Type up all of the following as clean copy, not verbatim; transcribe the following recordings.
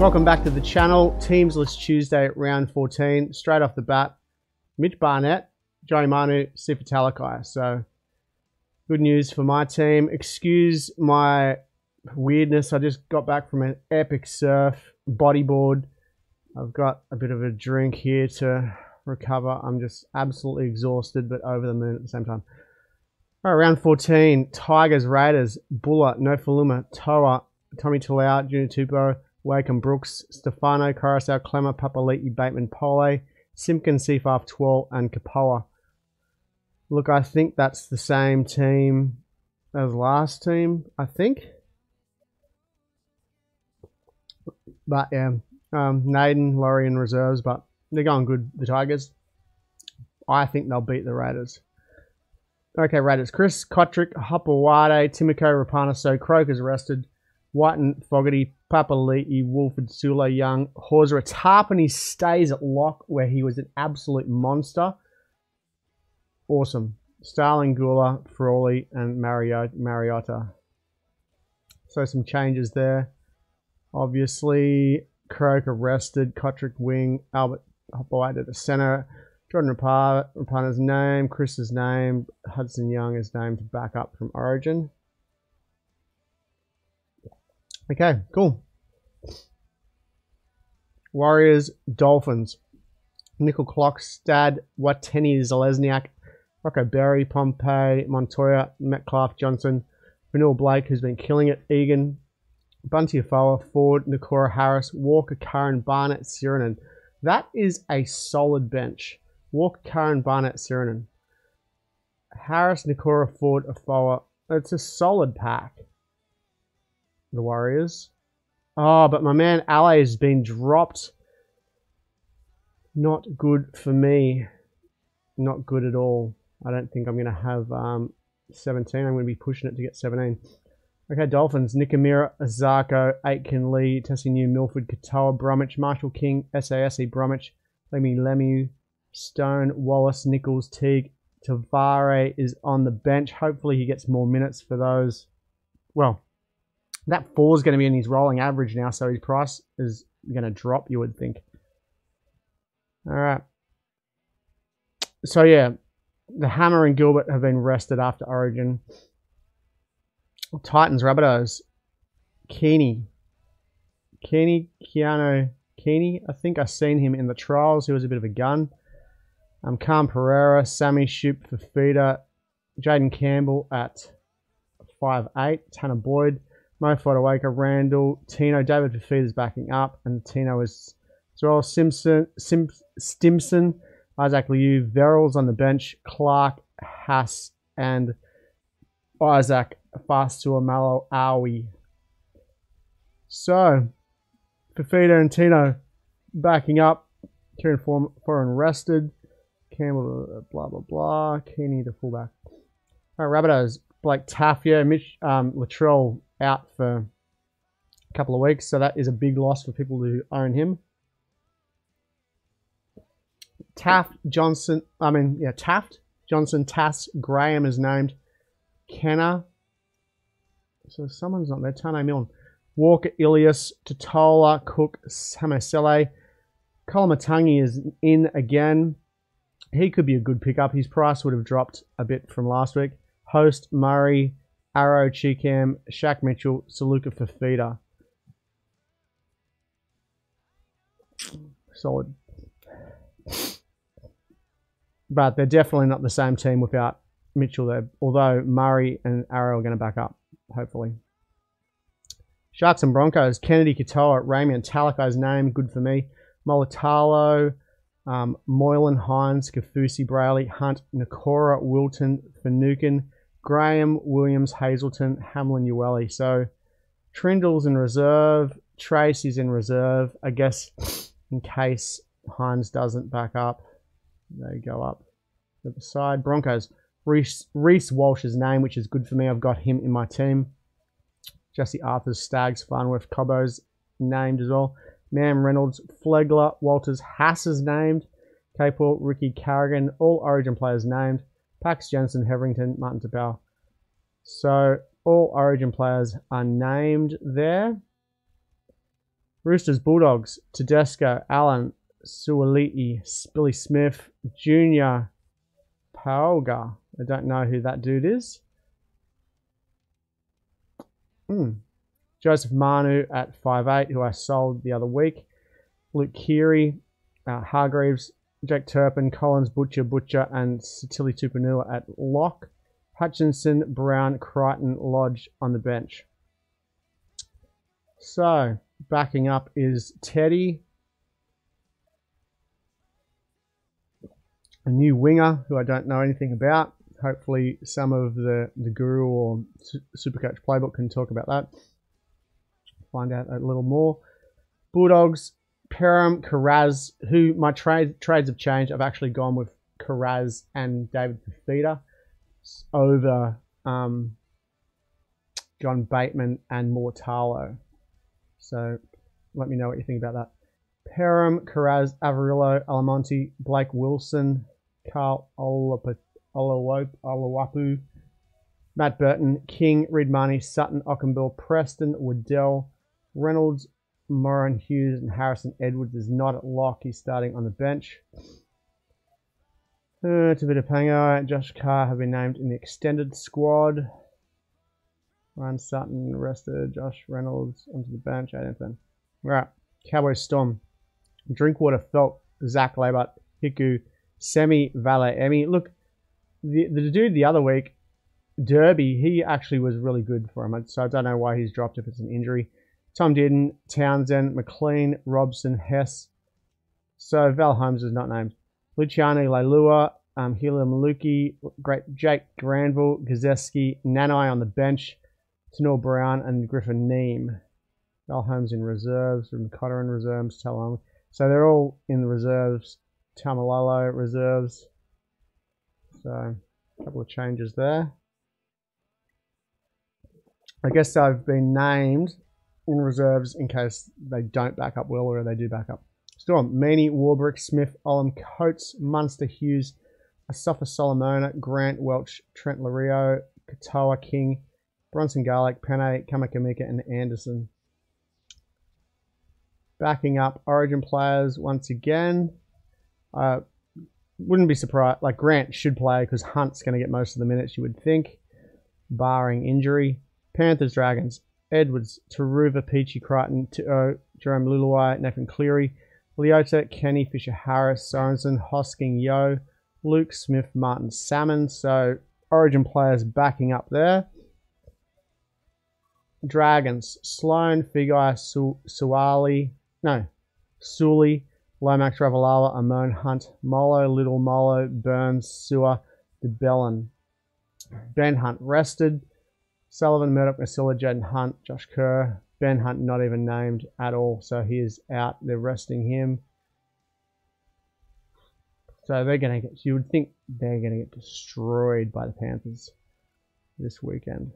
Welcome back to the channel. Teams List Tuesday, round 14. Straight off the bat, Mitch Barnett, Johnny Manu, Sifa Talakai. So, good news for my team. Excuse my weirdness. I just got back from an epic surf bodyboard. I've got a bit of a drink here to recover. I'm just absolutely exhausted, but over the moon at the same time. All right, round 14. Tigers, Raiders, Buller, Nofaluma, Toa, Tommy Talau, Junior Tupou, Wakeham Brooks, Stefano, Coruscant, Clemmer, Papali'i, Bateman, Pole, Simpkin, Seafaf, Twirl, and Kapoa. Look, I think that's the same team as last team, I think. But yeah, Naden, Laurie, and reserves, but they're going good, the Tigers. I think they'll beat the Raiders. Okay, Raiders. Chris, Kotrick, Hopawade, Timoko, Rapana, Croker's arrested. Whiten, Fogarty, Papali'i, Wolford, Sula, Young, Horser, Tarpany stays at lock where he was an absolute monster. Awesome. Starling, Gula, Frawley, and Mariota. So some changes there. Obviously, Croker rested, Kotrick wing, Albert Hopawade at the center, Jordan Rapana's name, Chris's name, Hudson Young is named to back up from Origin. Okay, cool. Warriors, Dolphins. Nickel Clock, Stad, Wateni, Zalesniak, Rocco Berry, Pompey, Montoya, Metcalf, Johnson, Vanilla Blake, who's been killing it, Egan, Bunty Afoa, Ford, Nakora, Harris, Walker, Curran, Barnett, Sirinen. That is a solid bench. Walker, Curran, Barnett, Sirinen. Harris, Nakora, Ford, Afoa. It's a solid pack. The Warriors. Oh, but my man Ale has been dropped. Not good for me. Not good at all. I don't think I'm going to have 17. I'm going to be pushing it to get 17. Okay, Dolphins. Nikamira, Azarko, Aitken, Lee, Tessie New, Milford, Katoa, Bromwich, Marshall King, SASE, Bromwich, Lemu, Stone, Wallace, Nichols, Teague. Tavare is on the bench. Hopefully he gets more minutes for those. Well, that 4 is going to be in his rolling average now, so his price is going to drop, you would think. All right. So, yeah, the Hammer and Gilbert have been rested after Origin. Titans, Rabbitohs. Keanu Keaney. I think I've seen him in the trials. He was a bit of a gun. Calm Pereira, Sammy Shoop for feeder. Jaden Campbell at 5'8". Tanner Boyd. Mo Fodawaker, Randall, Tino, David Fafita's backing up, and Tino is as well. Stimson, Isaac Liu, Verrills on the bench, Clark, Haas, and Isaac Fastuamalo Awi. So, Fafita and Tino backing up. Kieran Foreign rested. Campbell, blah, blah, blah. Keeney, the fullback. All right, Rabbitohs, Blake Taffia, Mitch Latrell out for a couple of weeks, so that is a big loss for people who own him. Taft, Johnson, Tass, Graham is named. Kenner, so someone's not there. Tane Milne, Walker, Ilias, Totola, Cook, Samasele. Kolomatangi is in again. He could be a good pickup. His price would have dropped a bit from last week. Host, Murray, Arrow, Cheekham, Shaq Mitchell, Saluka Fafita. Solid. But they're definitely not the same team without Mitchell there. Although Murray and Arrow are going to back up, hopefully. Sharks and Broncos. Kennedy, Katoa, Ramian, Talakai's name. Good for me. Molitalo, Moylan, Hines, Kafusi, Brayley, Hunt, Nakora, Wilton, Finucane, Graham, Williams, Hazleton, Hamlin, Ueli. So Trindle's in reserve. Trace is in reserve. I guess in case Hines doesn't back up, they go up to the side. Broncos. Reese Walsh's name, which is good for me. I've got him in my team. Jesse Arthur's, Stags, Farnworth, Cobbo's named as well. Mam Reynolds, Flegler, Walters, Haas named. Capel, Ricky Carrigan, all Origin players named. Pax Jensen, Heverington, Martin Tapau. So all Origin players are named there. Roosters, Bulldogs, Tedesco, Allen, Suoliti, Billy Smith, Junior Paoga. I don't know who that dude is. Joseph Manu at 5'8", who I sold the other week. Luke Keary, Hargreaves, Jake Turpin, Collins, Butcher, and Satili Tupanua at lock. Hutchinson, Brown, Crichton, Lodge on the bench. So, backing up is Teddy, a new winger who I don't know anything about. Hopefully some of the Guru or Supercoach Playbook can talk about that. Find out a little more. Bulldogs, Perham, Carraz, who my trades have changed. I've actually gone with Carraz and David Fafita over John Bateman and Mortalo. So let me know what you think about that. Perham, Carraz, Avarillo, Alamonte, Blake Wilson, Carl Olawapu, Matt Burton, King, Reed-Marnie, Sutton, Ockenbill, Preston, Waddell, Reynolds, Moran, Hughes, and Harrison Edwards is not at lock. He's starting on the bench. Tavita Pangai, Josh Carr have been named in the extended squad. Ryan Sutton rested, Josh Reynolds onto the bench. Adenton. Right, Cowboys Storm. Drinkwater, Felt, Zach Labart, Hiku, Semi, Valet, Emmy. Look, the dude the other week, Derby, he actually was really good for him. So I don't know why he's dropped if it's an injury. Tom Dearden, Townsend, McLean, Robson, Hess. So Val Holmes is not named. Luciano Leilua, Helium Maluki, Great Jake Granville, Gazeski, Nanai on the bench, Tanor Brown, and Griffin Neem. Val Holmes in reserves, and Cotter in reserves, Talon. So they're all in the reserves. Tamalolo reserves. So a couple of changes there. I guess I've been named in reserves in case they don't back up well or they do back up. Storm, Meany, Warbrick, Smith, Olam, Coates, Munster, Hughes, Asafa Solomona, Grant, Welch, Trent Lario, Katoa, King, Bronson Garlic, Penne, Kamakamika, and Anderson. Backing up Origin players once again. Wouldn't be surprised. Like Grant should play because Hunt's going to get most of the minutes, you would think, barring injury. Panthers, Dragons, Edwards, Taruva, Peachy, Crichton, Jerome Luluai, Nathan Cleary, Leota, Kenny, Fisher, Harris, Sorensen, Hosking, Yo, Luke, Smith, Martin, Salmon. So Origin players backing up there. Dragons, Sloan, Figai, Sully, Lomax, Ravalala, Amon, Hunt, Molo, Little, Molo, Burns, Sewer, DeBellin. Ben Hunt rested. Sullivan, Murdoch, Masilla, Jaden Hunt, Josh Kerr. Ben Hunt not even named at all, so he is out. They're resting him. So they're going to get, you would think they're going to get destroyed by the Panthers this weekend.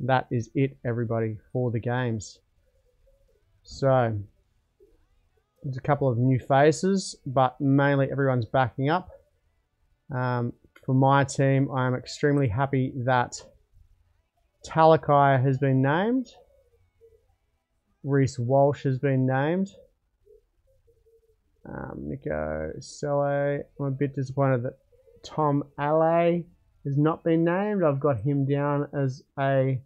That is it, everybody, for the games. So there's a couple of new faces, but mainly everyone's backing up. For my team, I am extremely happy that Talakai has been named. Reece Walsh has been named. Nico Selle. I'm a bit disappointed that Tom Alley has not been named. I've got him down as a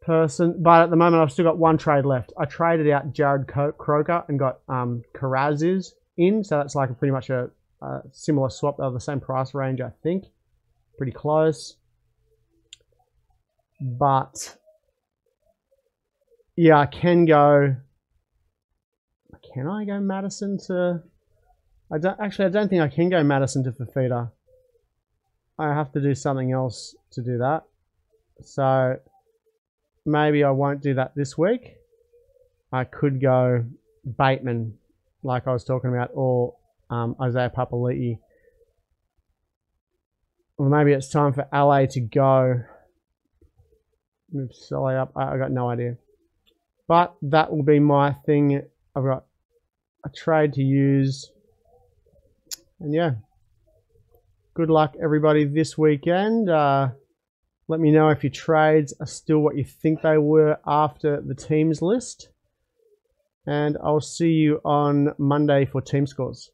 person, but at the moment I've still got one trade left. I traded out Jared Croker and got Carraz's in, so that's like pretty much a similar swap. They're the same price range, I think. Pretty close. But yeah, I can go. Can I go Madison to? I don't think I can go Madison to Fafita. I have to do something else to do that. So maybe I won't do that this week. I could go Bateman, like I was talking about, or Isaiah Papali'i. Or maybe it's time for LA to go. Move Sully up. I got no idea. But that will be my thing. I've got a trade to use. And yeah. Good luck, everybody, this weekend. Let me know if your trades are still what you think they were after the teams list. and I'll see you on Monday for team scores.